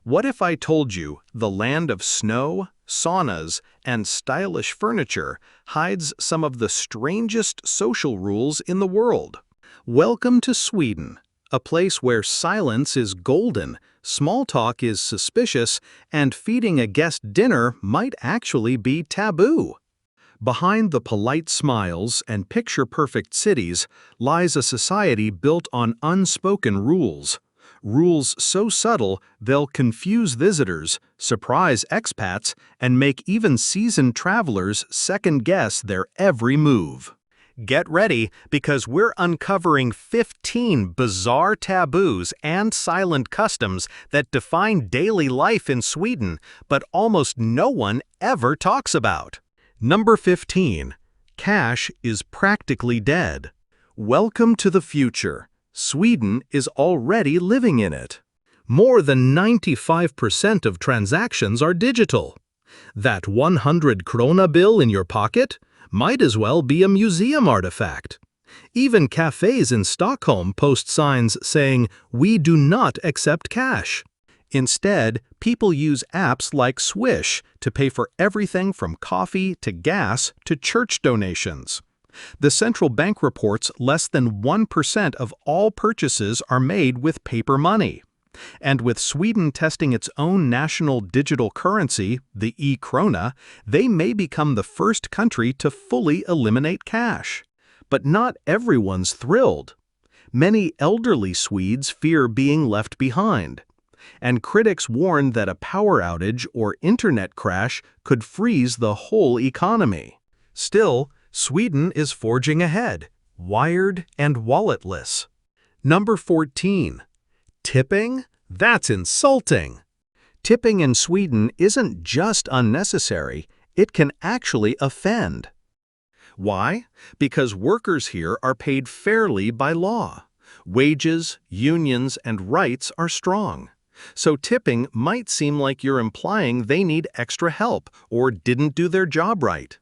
What if I told you the land of snow, saunas, and stylish furniture hides some of the strangest social rules in the world? Welcome to Sweden, a place where silence is golden, small talk is suspicious, and feeding a guest dinner might actually be taboo. Behind the polite smiles and picture-perfect cities lies a society built on unspoken rules. Rules so subtle they'll confuse visitors, surprise expats, and make even seasoned travelers second-guess their every move. Get ready, because we're uncovering 15 bizarre taboos and silent customs that define daily life in Sweden, but almost no one ever talks about. Number 15. Cash is practically dead. Welcome to the future. Sweden is already living in it. More than 95% of transactions are digital. That 100 krona bill in your pocket might as well be a museum artifact. Even cafes in Stockholm post signs saying, "We do not accept cash." Instead, people use apps like Swish to pay for everything from coffee to gas to church donations. The central bank reports less than 1% of all purchases are made with paper money. And with Sweden testing its own national digital currency, the e-krona, they may become the first country to fully eliminate cash. But not everyone's thrilled. Many elderly Swedes fear being left behind. And critics warn that a power outage or internet crash could freeze the whole economy. Still, Sweden is forging ahead, wired and walletless. Number 14. Tipping? That's insulting. Tipping in Sweden isn't just unnecessary, it can actually offend. Why? Because workers here are paid fairly by law. Wages, unions, and rights are strong. So tipping might seem like you're implying they need extra help or didn't do their job right.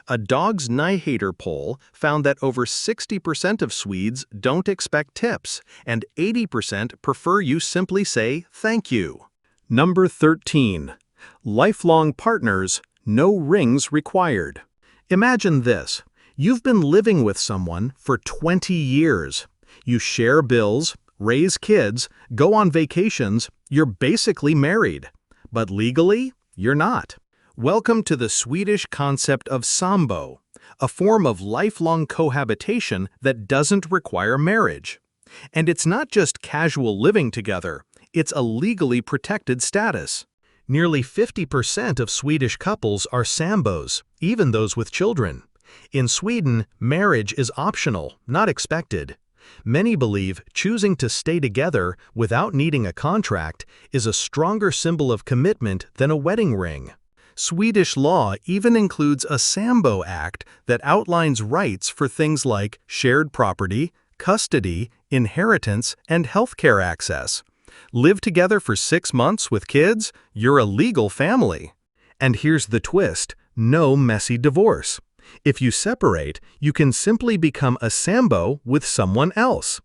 A Dogs Nye Hater poll found that over 60% of Swedes don't expect tips, and 80% prefer you simply say thank you. Number 13. Lifelong partners, no rings required. Imagine this. You've been living with someone for 20 years. You share bills, raise kids, go on vacations, you're basically married. But legally, you're not. Welcome to the Swedish concept of sambo, a form of lifelong cohabitation that doesn't require marriage. And it's not just casual living together, it's a legally protected status. Nearly 50% of Swedish couples are sambos, even those with children. In Sweden, marriage is optional, not expected. Many believe choosing to stay together without needing a contract is a stronger symbol of commitment than a wedding ring. Swedish law even includes a Sambo Act that outlines rights for things like shared property, custody, inheritance, and healthcare access. Live together for 6 months with kids, you're a legal family. And here's the twist, no messy divorce. If you separate, you can simply become a Sambo with someone else.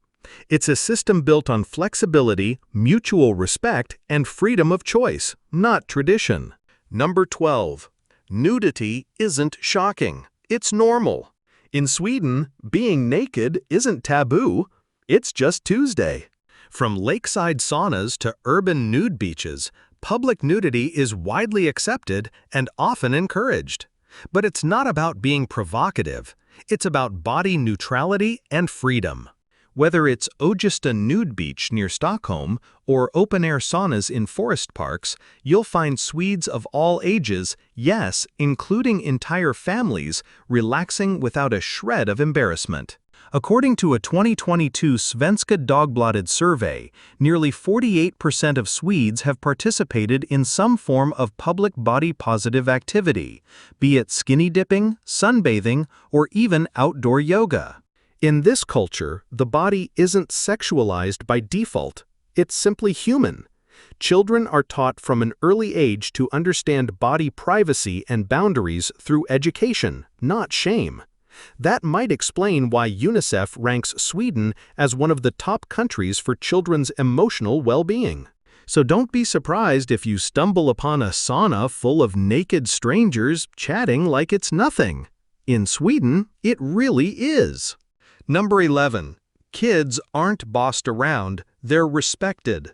It's a system built on flexibility, mutual respect, and freedom of choice, not tradition. Number 12. Nudity isn't shocking. It's normal. In Sweden, being naked isn't taboo. It's just Tuesday. From lakeside saunas to urban nude beaches, public nudity is widely accepted and often encouraged. But it's not about being provocative. It's about body neutrality and freedom. Whether it's Ågesta Nude Beach near Stockholm or open-air saunas in forest parks, you'll find Swedes of all ages, yes, including entire families, relaxing without a shred of embarrassment. According to a 2022 Svenska Dagbladet survey, nearly 48% of Swedes have participated in some form of public body-positive activity, be it skinny dipping, sunbathing, or even outdoor yoga. In this culture, the body isn't sexualized by default. It's simply human. Children are taught from an early age to understand body privacy and boundaries through education, not shame. That might explain why UNICEF ranks Sweden as one of the top countries for children's emotional well-being. So don't be surprised if you stumble upon a sauna full of naked strangers chatting like it's nothing. In Sweden, it really is. Number 11. Kids aren't bossed around, they're respected.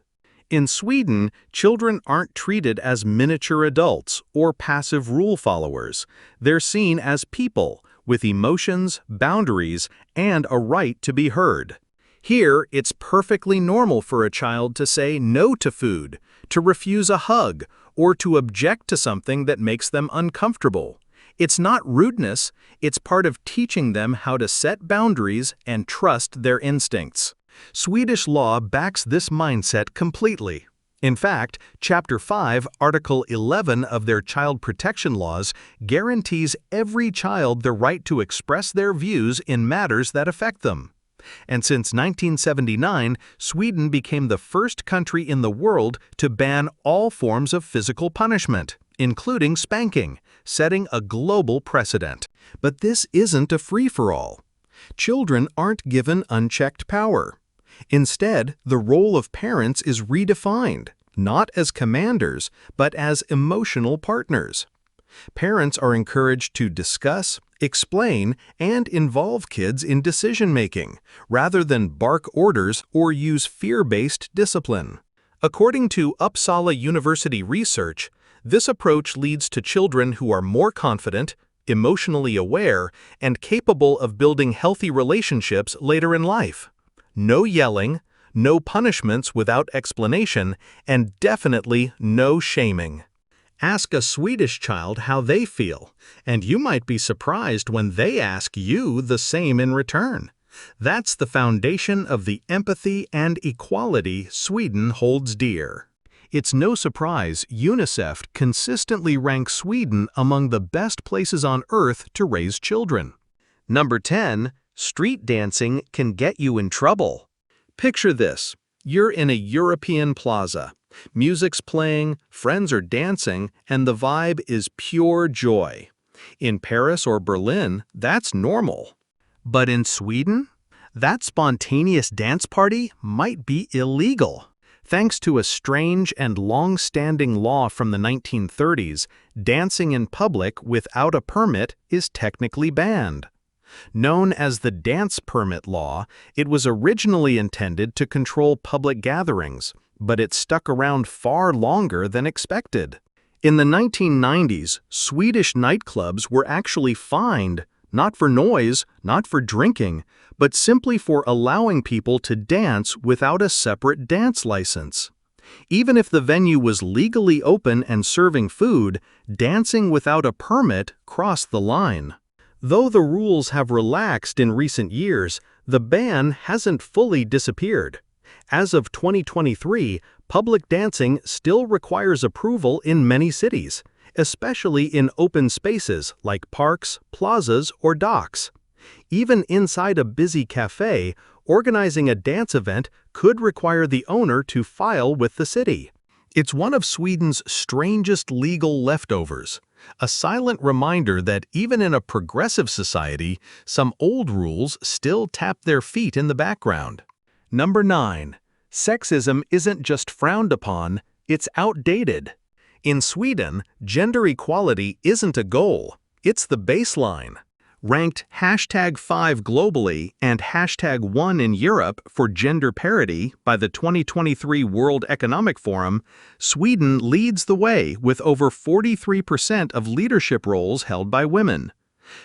In Sweden, children aren't treated as miniature adults or passive rule followers. They're seen as people, with emotions, boundaries, and a right to be heard. Here, it's perfectly normal for a child to say no to food, to refuse a hug, or to object to something that makes them uncomfortable. It's not rudeness, it's part of teaching them how to set boundaries and trust their instincts. Swedish law backs this mindset completely. In fact, Chapter 5, Article 11 of their child protection laws guarantees every child the right to express their views in matters that affect them. And since 1979, Sweden became the first country in the world to ban all forms of physical punishment, including spanking, setting a global precedent. But this isn't a free-for-all. Children aren't given unchecked power. Instead, the role of parents is redefined, not as commanders, but as emotional partners. Parents are encouraged to discuss, explain, and involve kids in decision-making, rather than bark orders or use fear-based discipline. According to Uppsala University research, this approach leads to children who are more confident, emotionally aware, and capable of building healthy relationships later in life. No yelling, no punishments without explanation, and definitely no shaming. Ask a Swedish child how they feel, and you might be surprised when they ask you the same in return. That's the foundation of the empathy and equality Sweden holds dear. It's no surprise UNICEF consistently ranks Sweden among the best places on earth to raise children. Number 10. Street dancing can get you in trouble. Picture this. You're in a European plaza. Music's playing, friends are dancing, and the vibe is pure joy. In Paris or Berlin, that's normal. But in Sweden, that spontaneous dance party might be illegal. Thanks to a strange and long-standing law from the 1930s, dancing in public without a permit is technically banned. Known as the Dance Permit Law, it was originally intended to control public gatherings, but it stuck around far longer than expected. In the 1990s, Swedish nightclubs were actually fined, not for noise, not for drinking, but simply for allowing people to dance without a separate dance license. Even if the venue was legally open and serving food, dancing without a permit crossed the line. Though the rules have relaxed in recent years, the ban hasn't fully disappeared. As of 2023, public dancing still requires approval in many cities, especially in open spaces like parks, plazas, or docks. Even inside a busy cafe, organizing a dance event could require the owner to file with the city. It's one of Sweden's strangest legal leftovers, a silent reminder that even in a progressive society, some old rules still tap their feet in the background. Number 9. Sexism isn't just frowned upon, it's outdated. In Sweden, gender equality isn't a goal, it's the baseline. Ranked #5 globally and #1 in Europe for gender parity by the 2023 World Economic Forum, Sweden leads the way with over 43% of leadership roles held by women.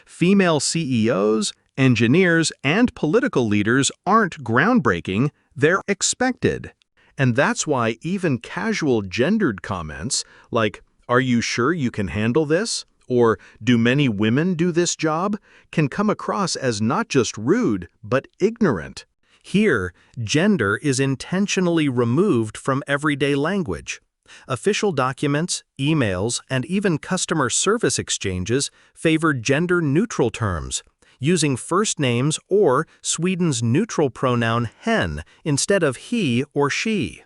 Female CEOs, engineers, and political leaders aren't groundbreaking, they're expected. And that's why even casual gendered comments like, "Are you sure you can handle this?" or "Do many women do this job?" can come across as not just rude, but ignorant. Here, gender is intentionally removed from everyday language. Official documents, emails, and even customer service exchanges favor gender-neutral terms, using first names or Sweden's neutral pronoun hen instead of he or she.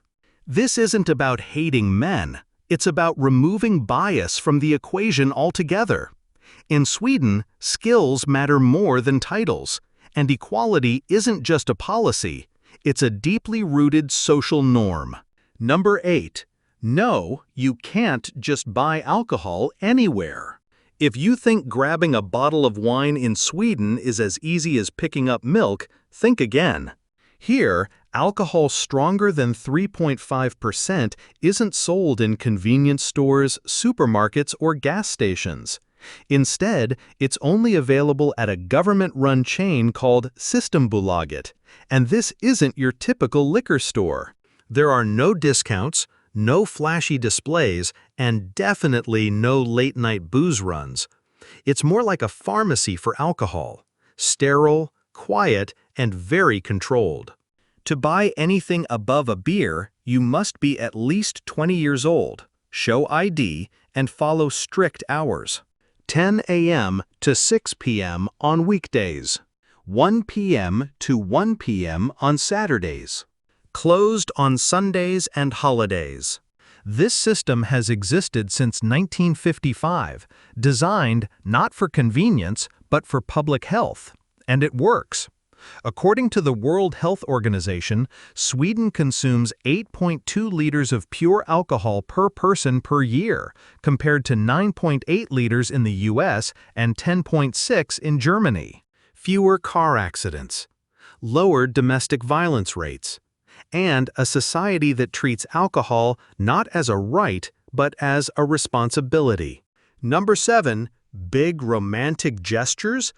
This isn't about hating men. It's about removing bias from the equation altogether. In Sweden, skills matter more than titles, and equality isn't just a policy, it's a deeply rooted social norm. Number 8. No, you can't just buy alcohol anywhere. If you think grabbing a bottle of wine in Sweden is as easy as picking up milk, think again. Here, alcohol stronger than 3.5% isn't sold in convenience stores, supermarkets, or gas stations. Instead, it's only available at a government-run chain called Systembolaget, and this isn't your typical liquor store. There are no discounts, no flashy displays, and definitely no late-night booze runs. It's more like a pharmacy for alcohol, sterile, quiet, and very controlled. To buy anything above a beer, you must be at least 20 years old, show ID, and follow strict hours. 10 a.m. to 6 p.m. on weekdays. 1 p.m. to 1 p.m. on Saturdays. Closed on Sundays and holidays. This system has existed since 1955, designed not for convenience, but for public health. And it works. According to the World Health Organization, Sweden consumes 8.2 liters of pure alcohol per person per year, compared to 9.8 liters in the US and 10.6 in Germany. Fewer car accidents, lower domestic violence rates, and a society that treats alcohol not as a right, but as a responsibility. Number 7. Big romantic gestures?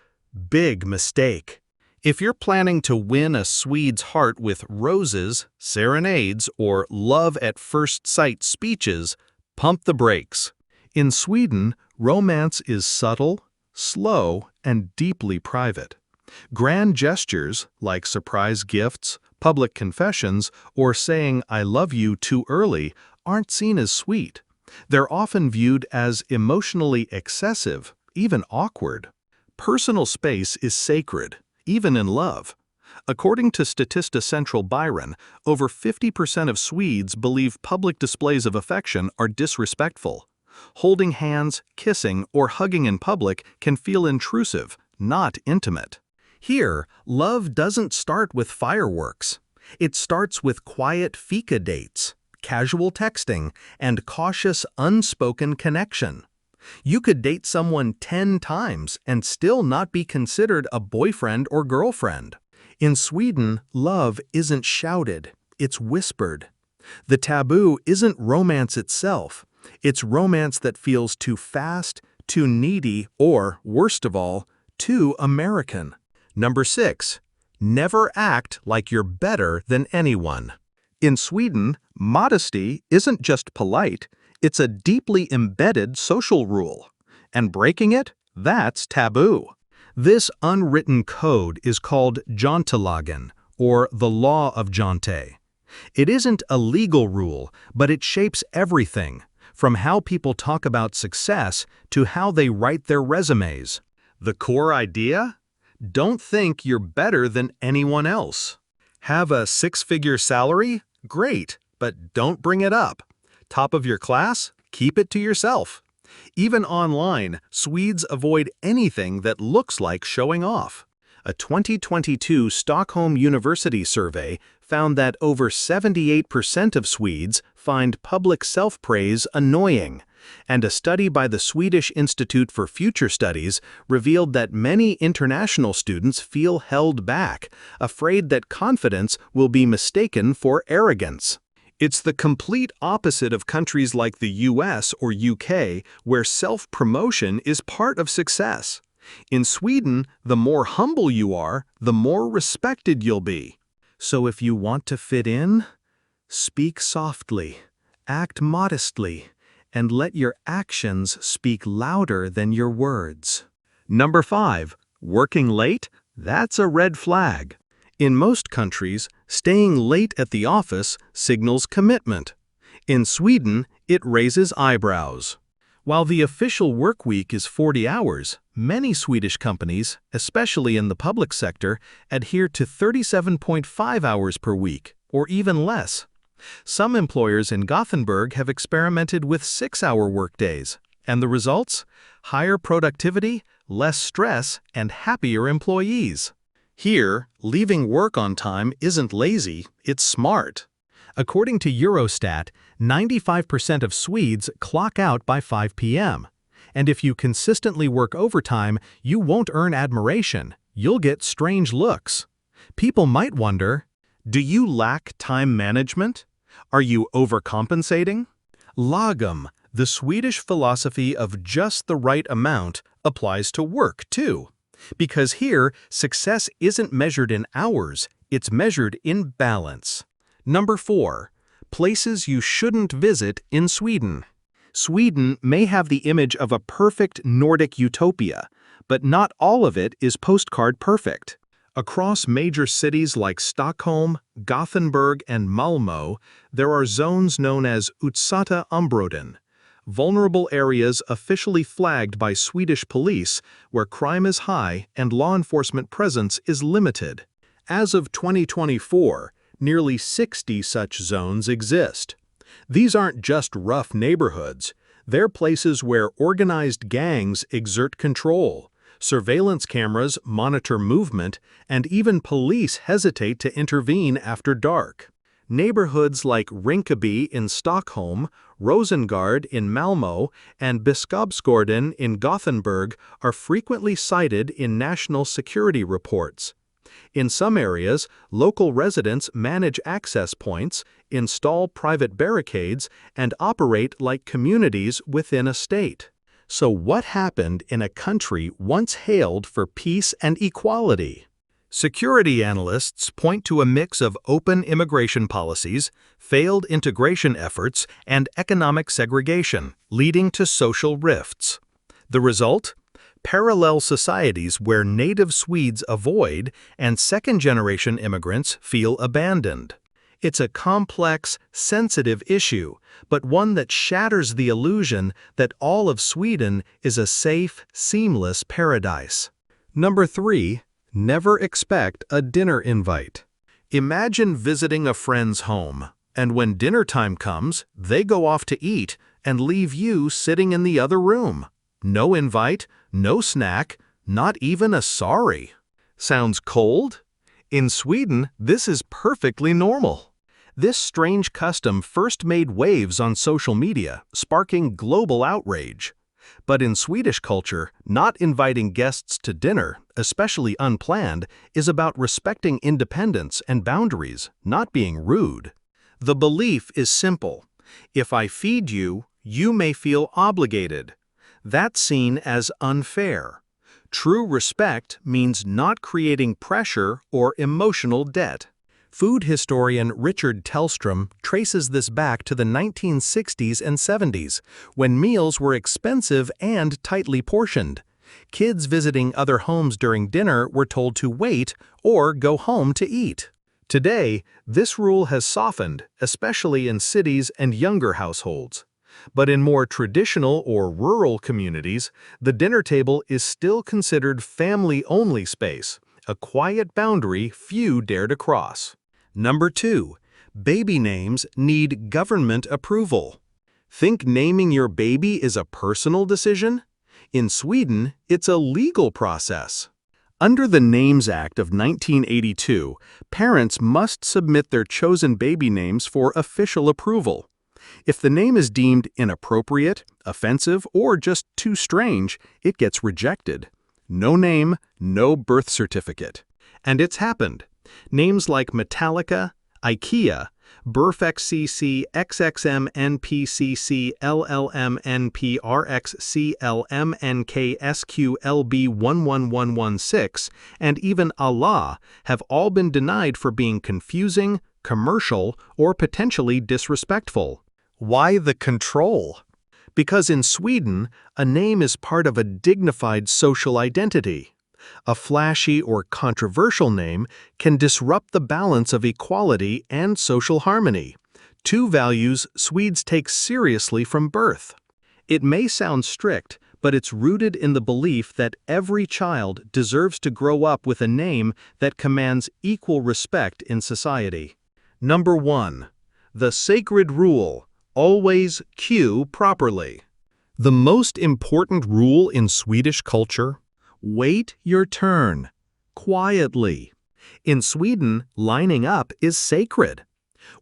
Big mistake. If you're planning to win a Swede's heart with roses, serenades, or love at first sight speeches, pump the brakes. In Sweden, romance is subtle, slow, and deeply private. Grand gestures, like surprise gifts, public confessions, or saying "I love you" too early, aren't seen as sweet. They're often viewed as emotionally excessive, even awkward. Personal space is sacred, even in love. According to Statista Central Byron, over 50% of Swedes believe public displays of affection are disrespectful. Holding hands, kissing, or hugging in public can feel intrusive, not intimate. Here, love doesn't start with fireworks. It starts with quiet fika dates, casual texting, and cautious unspoken connection. You could date someone 10 times and still not be considered a boyfriend or girlfriend. In Sweden, love isn't shouted, it's whispered. The taboo isn't romance itself. It's romance that feels too fast, too needy, or, worst of all, too American. Number 6. Never act like you're better than anyone. In Sweden, modesty isn't just polite, it's a deeply embedded social rule. And breaking it, that's taboo. This unwritten code is called jantelagen, or the law of Jante. It isn't a legal rule, but it shapes everything, from how people talk about success to how they write their resumes. The core idea? Don't think you're better than anyone else. Have a six-figure salary? Great, but don't bring it up. Top of your class? Keep it to yourself. Even online, Swedes avoid anything that looks like showing off. A 2022 Stockholm University survey found that over 78% of Swedes find public self-praise annoying, and a study by the Swedish Institute for Future Studies revealed that many international students feel held back, afraid that confidence will be mistaken for arrogance. It's the complete opposite of countries like the US or UK, where self-promotion is part of success. In Sweden, the more humble you are, the more respected you'll be. So if you want to fit in, speak softly, act modestly, and let your actions speak louder than your words. Number 5. Working late? That's a red flag. In most countries, staying late at the office signals commitment. In Sweden, it raises eyebrows. While the official work week is 40 hours, many Swedish companies, especially in the public sector, adhere to 37.5 hours per week, or even less. Some employers in Gothenburg have experimented with 6-hour workdays, and the results? Higher productivity, less stress, and happier employees. Here, leaving work on time isn't lazy, it's smart. According to Eurostat, 95% of Swedes clock out by 5 p.m. And if you consistently work overtime, you won't earn admiration. You'll get strange looks. People might wonder, do you lack time management? Are you overcompensating? Lagom, the Swedish philosophy of just the right amount, applies to work too. Because here, success isn't measured in hours, it's measured in balance. Number 4. Places you shouldn't visit in Sweden. Sweden may have the image of a perfect Nordic utopia, but not all of it is postcard perfect. Across major cities like Stockholm, Gothenburg, and Malmö, there are zones known as utsatta områden, vulnerable areas officially flagged by Swedish police where crime is high and law enforcement presence is limited. As of 2024, nearly 60 such zones exist. These aren't just rough neighborhoods, they're places where organized gangs exert control, surveillance cameras monitor movement, and even police hesitate to intervene after dark. Neighborhoods like Rinkeby in Stockholm, Rosengård in Malmö, and Biskopsgården in Gothenburg are frequently cited in national security reports. In some areas, local residents manage access points, install private barricades, and operate like communities within a state. So what happened in a country once hailed for peace and equality? Security analysts point to a mix of open immigration policies, failed integration efforts, and economic segregation, leading to social rifts. The result? Parallel societies where native Swedes avoid and second-generation immigrants feel abandoned. It's a complex, sensitive issue, but one that shatters the illusion that all of Sweden is a safe, seamless paradise. Number 3. Never expect a dinner invite. Imagine visiting a friend's home, and when dinner time comes, they go off to eat and leave you sitting in the other room. No invite, no snack, not even a sorry. Sounds cold? In Sweden, this is perfectly normal. This strange custom first made waves on social media, sparking global outrage. But in Swedish culture, not inviting guests to dinner, especially unplanned, is about respecting independence and boundaries, not being rude. The belief is simple. If I feed you, you may feel obligated. That's seen as unfair. True respect means not creating pressure or emotional debt. Food historian Richard Tellstrom traces this back to the 1960s and 70s, when meals were expensive and tightly portioned. Kids visiting other homes during dinner were told to wait or go home to eat. Today, this rule has softened, especially in cities and younger households. But in more traditional or rural communities, the dinner table is still considered family-only space, a quiet boundary few dare to cross. Number 2. Baby names need government approval. Think naming your baby is a personal decision? In Sweden, it's a legal process. Under the Names Act of 1982, parents must submit their chosen baby names for official approval. If the name is deemed inappropriate, offensive, or just too strange, it gets rejected. No name, no birth certificate. And it's happened. Names like Metallica, IKEA, BurfXCC, XXM, NPCC, LLM, NPRX, CLM, NK, SQLB 11116, and even Allah have all been denied for being confusing, commercial, or potentially disrespectful. Why the control? Because in Sweden, a name is part of a dignified social identity. A flashy or controversial name can disrupt the balance of equality and social harmony, two values Swedes take seriously from birth. It may sound strict, but it's rooted in the belief that every child deserves to grow up with a name that commands equal respect in society. Number 1. The sacred rule: always cue properly. The most important rule in Swedish culture: wait your turn, quietly. In Sweden, lining up is sacred.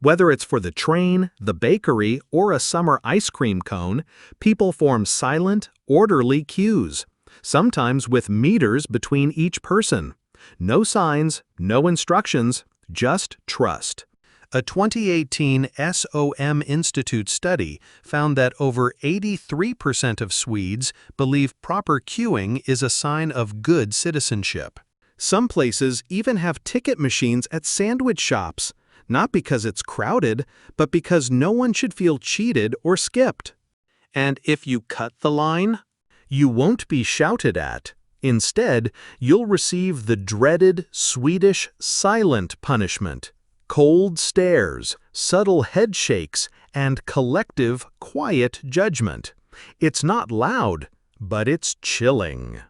Whether it's for the train, the bakery, or a summer ice cream cone, people form silent, orderly queues, sometimes with meters between each person. No signs, no instructions, just trust. A 2018 SOM Institute study found that over 83% of Swedes believe proper queuing is a sign of good citizenship. Some places even have ticket machines at sandwich shops, not because it's crowded, but because no one should feel cheated or skipped. And if you cut the line, you won't be shouted at. Instead, you'll receive the dreaded Swedish silent punishment: cold stares, subtle head shakes, and collective, quiet judgment. It's not loud, but it's chilling.